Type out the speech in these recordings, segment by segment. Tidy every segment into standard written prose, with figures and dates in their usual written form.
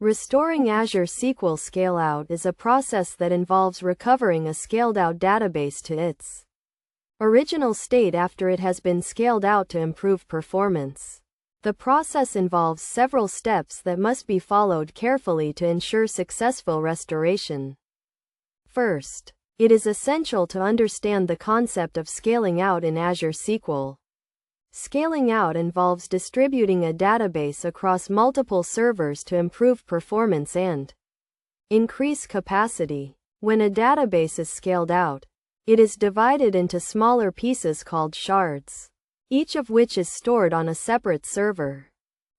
Restoring Azure SQL scale-out is a process that involves recovering a scaled-out database to its original state after it has been scaled out to improve performance. The process involves several steps that must be followed carefully to ensure successful restoration. First, it is essential to understand the concept of scaling out in Azure SQL. Scaling out involves distributing a database across multiple servers to improve performance and increase capacity. When a database is scaled out, it is divided into smaller pieces called shards, each of which is stored on a separate server.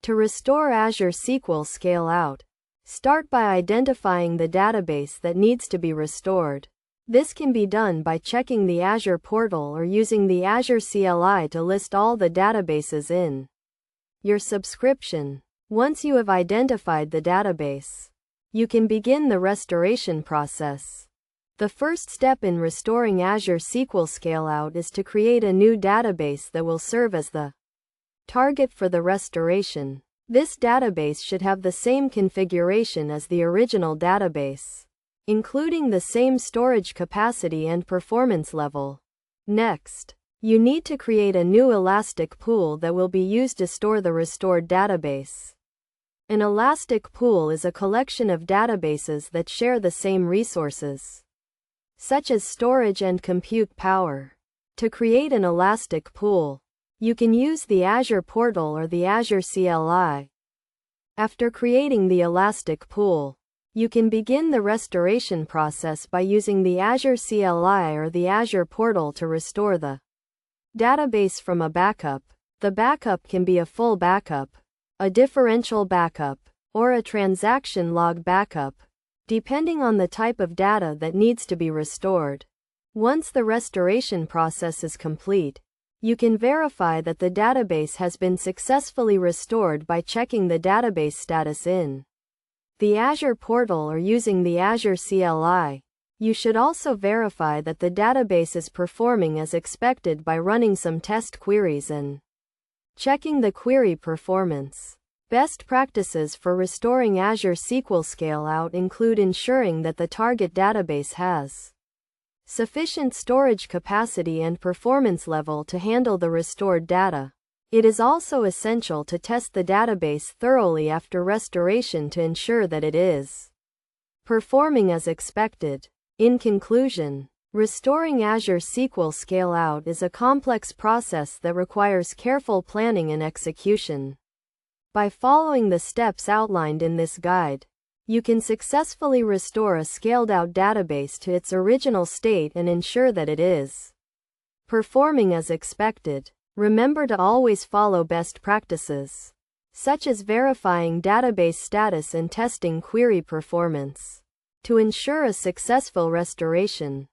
To restore Azure SQL scale out, start by identifying the database that needs to be restored. This can be done by checking the Azure portal or using the Azure CLI to list all the databases in your subscription. Once you have identified the database, you can begin the restoration process. The first step in restoring Azure SQL scale-out is to create a new database that will serve as the target for the restoration. This database should have the same configuration as the original database, including the same storage capacity and performance level. Next, you need to create a new elastic pool that will be used to store the restored database. An elastic pool is a collection of databases that share the same resources, such as storage and compute power. To create an elastic pool, you can use the Azure portal or the Azure CLI. After creating the elastic pool, you can begin the restoration process by using the Azure CLI or the Azure portal to restore the database from a backup. The backup can be a full backup, a differential backup, or a transaction log backup, depending on the type of data that needs to be restored. Once the restoration process is complete, you can verify that the database has been successfully restored by checking the database status in the Azure portal or using the Azure CLI. You should also verify that the database is performing as expected by running some test queries and checking the query performance. Best practices for restoring Azure SQL scale-out include ensuring that the target database has sufficient storage capacity and performance level to handle the restored data. It is also essential to test the database thoroughly after restoration to ensure that it is performing as expected. In conclusion, restoring Azure SQL scale-out is a complex process that requires careful planning and execution. By following the steps outlined in this guide, you can successfully restore a scaled-out database to its original state and ensure that it is performing as expected. Remember to always follow best practices, such as verifying database status and testing query performance, to ensure a successful restoration.